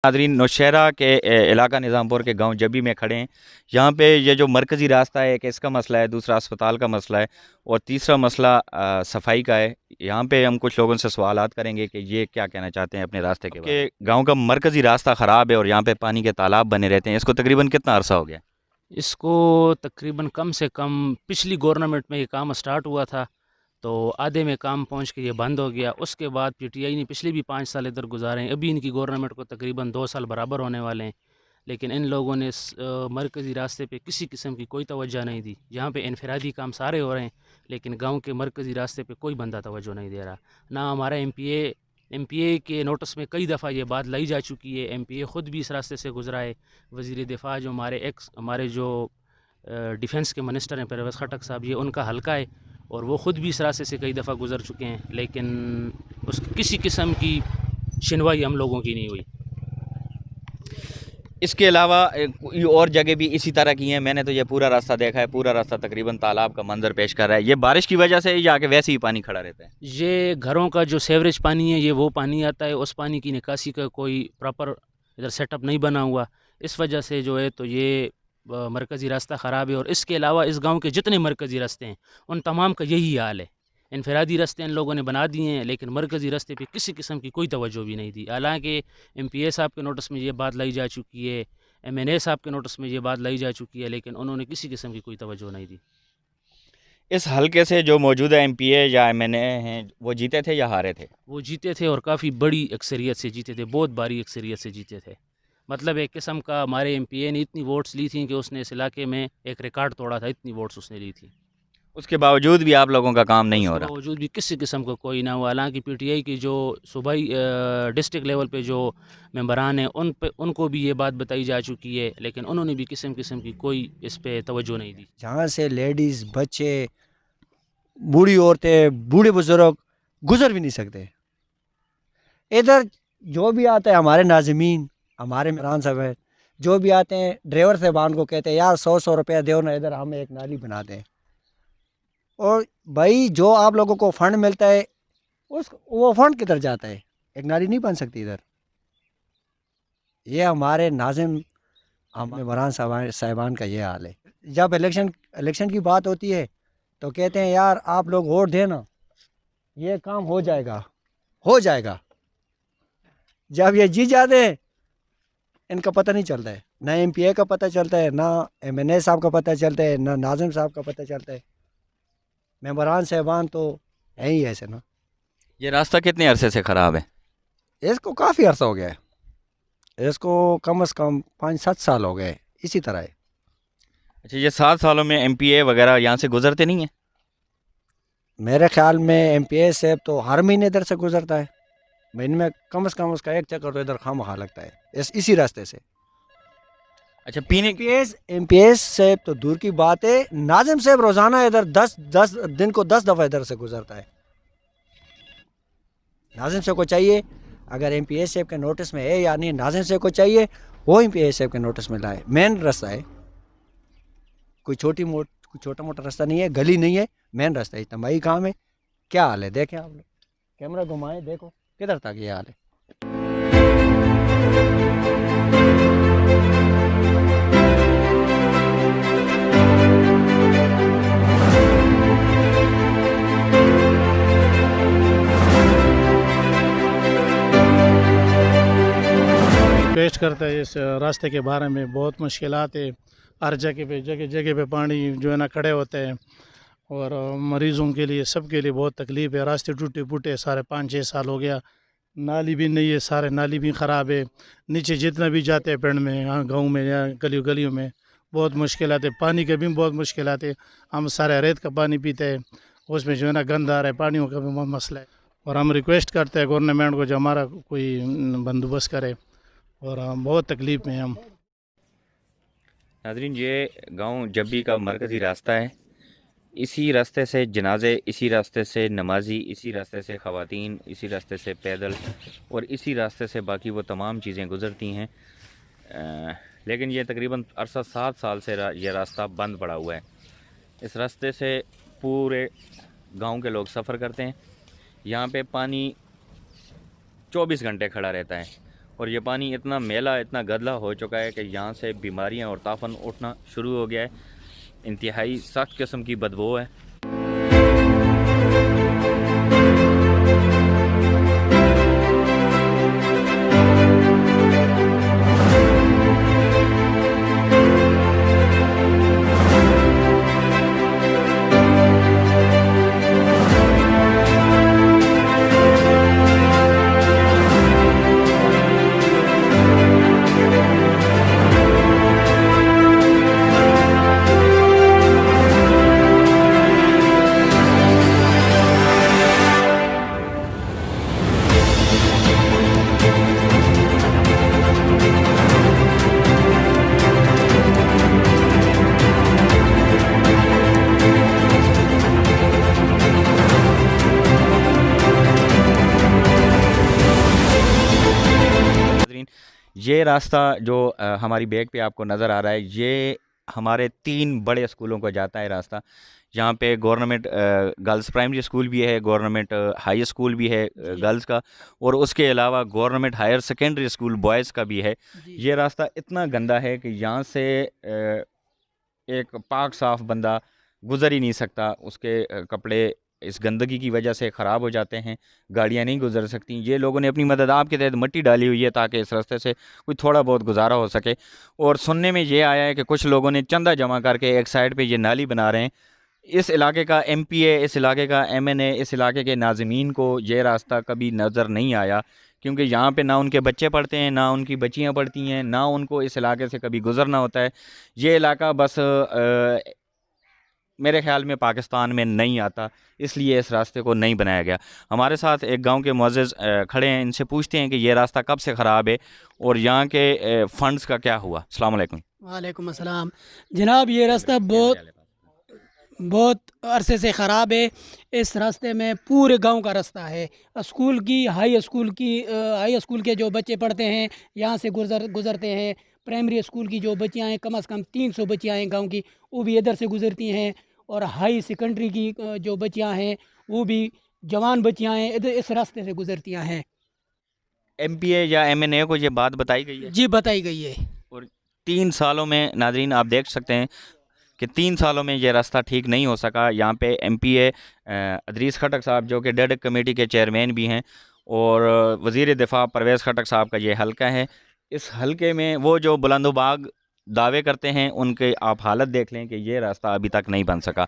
Nadreen, Nowshera के इलाका निज़ामपुर के गांव जबी में खड़े हैं। यहाँ पे ये जो मरकज़ी रास्ता है, एक इसका मसला है, दूसरा अस्पताल का मसला है और तीसरा मसला सफाई का है। यहाँ पे हम कुछ लोगों से सवालात करेंगे कि ये क्या कहना चाहते हैं अपने रास्ते के बारे में। गाँव का मरकज़ी रास्ता ख़राब है और यहाँ पे पानी के तालाब बने रहते हैं। इसको तकरीबन कितना अरसा हो गया? इसको तकरीबन कम से कम पिछली गवर्नमेंट में ये काम स्टार्ट हुआ था, तो आधे में काम पहुंच के ये बंद हो गया। उसके बाद पीटीआई ने पिछले भी 5 साल इधर गुजारे हैं। अभी इनकी गवर्नमेंट को तकरीबन 2 साल बराबर होने वाले हैं, लेकिन इन लोगों ने मरकज़ी रास्ते पे किसी किस्म की कोई तवज्जो नहीं दी। यहाँ पे इनफरादी काम सारे हो रहे हैं, लेकिन गांव के मरकज़ी रास्ते पे कोई बंदा तवज्जो नहीं दे रहा। ना हमारा एमपीए के नोटिस में कई दफ़ा ये बात लाई जा चुकी है। एमपीए ख़ुद भी इस रास्ते से गुजरा है। वज़ीर दिफा जो हमारे जो डिफेंस के मिनिस्टर हैं परवेज़ खटक साहब, ये उनका हल्का है और वो ख़ुद भी इस रास्ते से कई दफ़ा गुजर चुके हैं, लेकिन उस किसी किस्म की सुनवाई हम लोगों की नहीं हुई। इसके अलावा कोई और जगह भी इसी तरह की हैं? मैंने तो ये पूरा रास्ता देखा है, पूरा रास्ता तकरीबन तालाब का मंजर पेश कर रहा है। ये बारिश की वजह से या कि वैसे ही पानी खड़ा रहता है? ये घरों का जो सेवरेज पानी है, ये वो पानी आता है। उस पानी की निकासी का कोई प्रॉपर इधर सेटअप नहीं बना हुआ, इस वजह से जो है तो ये मरकज़ी रास्ता ख़राब है। और इसके अलावा इस गांव के जितने मरकज़ी रास्ते हैं उन तमाम का यही हाल है। इनफरादी रास्ते इन लोगों ने बना दिए हैं, लेकिन मरकज़ी रास्ते पे किसी किस्म की कोई तवज्जो भी नहीं दी। हालांकि एमपीए साहब के नोटिस में ये बात लाई जा चुकी है, एमएनए साहब के नोटिस में ये बात लाई जा चुकी है, लेकिन उन्होंने किसी किस्म की कोई तवज्जो नहीं दी। इस हलके से जो मौजूदा एमपीए या एमएनए हैं, वो जीते थे या हारे थे? वो जीते थे और काफ़ी बड़ी अक्सरियत से जीते थे, बहुत भारी अक्सरियत से जीते थे। मतलब एक किस्म का हमारे एमपीए ने इतनी वोट्स ली थी कि उसने इस इलाके में एक रिकॉर्ड तोड़ा था, इतनी वोट्स उसने ली थी। उसके बावजूद भी आप लोगों का काम नहीं हो उसके रहा? बावजूद भी किसी किस्म का कोई ना हुआ। हालांकि पीटीआई की जो सूबाई डिस्ट्रिक्ट लेवल पे जो मेंबरान हैं उनको भी ये बात बताई जा चुकी है, लेकिन उन्होंने भी किस्म किस्म की कोई इस पे तवज्जो नहीं दी। जहाँ से लेडीज़, बच्चे, बूढ़ी औरतें, बूढ़े बुजुर्ग गुजर भी नहीं सकते। इधर जो भी आता है, हमारे नाज़मीन, हमारे मेहमान साहब हैं, जो भी आते हैं ड्राइवर साहबान को कहते हैं यार 100 रुपया दो ना, इधर हम एक नाली बना दें। और भाई जो आप लोगों को फ़ंड मिलता है वो फ़ंड किधर जाता है? एक नाली नहीं बन सकती इधर। ये हमारे नाज़िम, हम मेहमान साहबान का ये हाल है। जब इलेक्शन की बात होती है तो कहते हैं यार आप लोग वोट देना, ये काम हो जाएगा, हो जाएगा। जब ये जीत जाते हैं इनका पता नहीं चलता है, ना एमपीए का पता चलता है, ना एमएनए साहब का पता चलता है, ना नाज़िम साहब का पता चलता है। मेंबरान साहबान तो है ही ऐसे ना। ये रास्ता कितने अरसे से ख़राब है? इसको काफ़ी अर्सा हो गया है, इसको कम से कम 5-7 साल हो गए इसी तरह है। अच्छा, ये 7 सालों में एमपीए वगैरह यहाँ से गुजरते नहीं हैं? मेरे ख्याल में एमपीए से तो हर महीने इधर से गुजरता है। महीने में कम से कम उसका एक चक्कर तो इधर खामखा लगता है इसी रास्ते से। अच्छा, पीने एमपीएस से तो दूर की बात है, नाज़िम साहब रोज़ाना इधर 10 दिन को 10 दफ़ा इधर से गुजरता है। नाज़िम साहब को चाहिए, अगर एमपीएस साहब के नोटिस में है या नहीं, नाज़िम साहब को चाहिए वो एमपीएस साहब के नोटिस में लाए। मेन रास्ता है, कोई छोटा मोटा रास्ता नहीं है, गली नहीं है, मेन रास्ता है। तंबाही काम है। क्या हाल है देखें आप लोग, कैमरा घुमाएं, देखो किधर तक ये हाल है। पेश करता है इस रास्ते के बारे में। बहुत मुश्किलात है, हर जगह पे पानी जो है ना खड़े होते हैं और मरीज़ों के लिए, सब के लिए बहुत तकलीफ़ है। रास्ते टूटे फूटे सारे 5-6 साल हो गया, नाली भी नहीं है, सारे नाली भी ख़राब है। नीचे जितना भी जाते हैं पिंड में, यहाँ गाँव में या गलियों में बहुत मुश्किलात है। पानी के भी बहुत मुश्किलात है। हम सारे रेत का पानी पीते हैं, उसमें जो है ना गंद आ रहा है, पानियों का भी बहुत मसला है। और हम रिक्वेस्ट करते हैं गवर्नमेंट को जो हमारा कोई बंदोबस्त करे, और बहुत तकलीफ़ में हम। नाज़रीन, ये गांव जब्बी का मरकज़ी रास्ता है। इसी रास्ते से जनाजे, इसी रास्ते से नमाजी, इसी रास्ते से ख़वातीन, इसी रास्ते से पैदल और इसी रास्ते से बाकी वो तमाम चीज़ें गुज़रती हैं। लेकिन ये तकरीबन अरसा 7 साल से ये रास्ता बंद पड़ा हुआ है। इस रास्ते से पूरे गांव के लोग सफ़र करते हैं। यहाँ पे पानी 24 घंटे खड़ा रहता है اور یہ پانی اتنا میلا اتنا گدلا ہو چکا ہے کہ یہاں سے بیماریاں اور تاپن اٹھنا شروع ہو گیا ہے. انتہائی سخت قسم کی بدبو ہے. یہ راستہ جو ہماری بیگ پہ آپ کو نظر آ رہا ہے یہ ہمارے 3 بڑے اسکولوں کو جاتا ہے راستہ. یہاں پہ گورنمنٹ گرلز پرائمری اسکول بھی ہے, گورنمنٹ ہائی اسکول بھی ہے گرلز کا, اور اس کے علاوہ government higher secondary school boys کا بھی ہے. یہ راستہ اتنا گندا ہے کہ یہاں سے ایک پاک صاف بندہ گزر ہی نہیں سکتا. اس کے کپڑے اس گندگی کی وجہ سے خراب ہو جاتے ہیں, گاڑیاں نہیں گزر سکتی. یہ لوگوں نے اپنی مدد آپ کے تحت مٹی ڈالی ہوئی ہے تاکہ اس راستے سے کوئی تھوڑا بہت گزارا ہو سکے. اور سننے میں یہ آیا ہے کہ کچھ لوگوں نے چندہ جمع کر کے ایک سائڈ پہ یہ نالی بنا رہے ہیں. اس علاقے کا ایم پی اے, اس علاقے کا ایم این اے, اس علاقے کے ناظمین کو یہ راستہ کبھی نظر نہیں آیا, کیونکہ یہاں پہ نہ ان کے بچے پڑھتے ہیں, نہ ان کی بچیاں پڑھتی ہیں, نہ ان کو اس علاقے سے کبھی گزرنا ہوتا ہے. یہ علاقہ بس میرے خیال میں پاکستان میں نہیں آتا, اس لیے اس راستے کو نہیں بنایا گیا. ہمارے ساتھ ایک گاؤں کے معزز کھڑے ہیں, ان سے پوچھتے ہیں کہ یہ راستہ کب سے خراب ہے اور یہاں کے فنڈز کا کیا ہوا. السلام علیکم. وعلیکم السلام جناب. یہ راستہ بہت عرصے سے خراب ہے. اس راستے میں پورے گاؤں کا راستہ ہے. اسکول کی ہائی اسکول کے جو بچے پڑھتے ہیں یہاں سے گزرتے ہیں. پرائمری اسکول کی جو بچیاں ہیں کم از کم 300 بچیاں ہیں گاؤں کی, وہ بھی ادھر سے گزرتی ہیں. اور ہائی سیکنڈری کی جو بچیاں ہیں وہ بھی جوان بچیاں ہیں ادھر اس راستے سے گزرتیاں ہیں. ایم پی اے یا ایم این اے کو یہ بات بتائی گئی ہے؟ جی بتائی گئی ہے. اور 3 سالوں میں ناظرین آپ دیکھ سکتے ہیں کہ 3 سالوں میں یہ راستہ ٹھیک نہیں ہو سکا. یہاں پہ ایم پی اے ادریس خٹک صاحب جو کہ ڈیڈک کمیٹی کے چیئرمین بھی ہیں, اور وزیر دفاع پرویز خٹک صاحب کا یہ حلقہ ہے. اس حلقے میں وہ جو بلند و باغ دعوے کرتے ہیں ان کے آپ حالت دیکھ لیں کہ یہ راستہ ابھی تک نہیں بن سکا.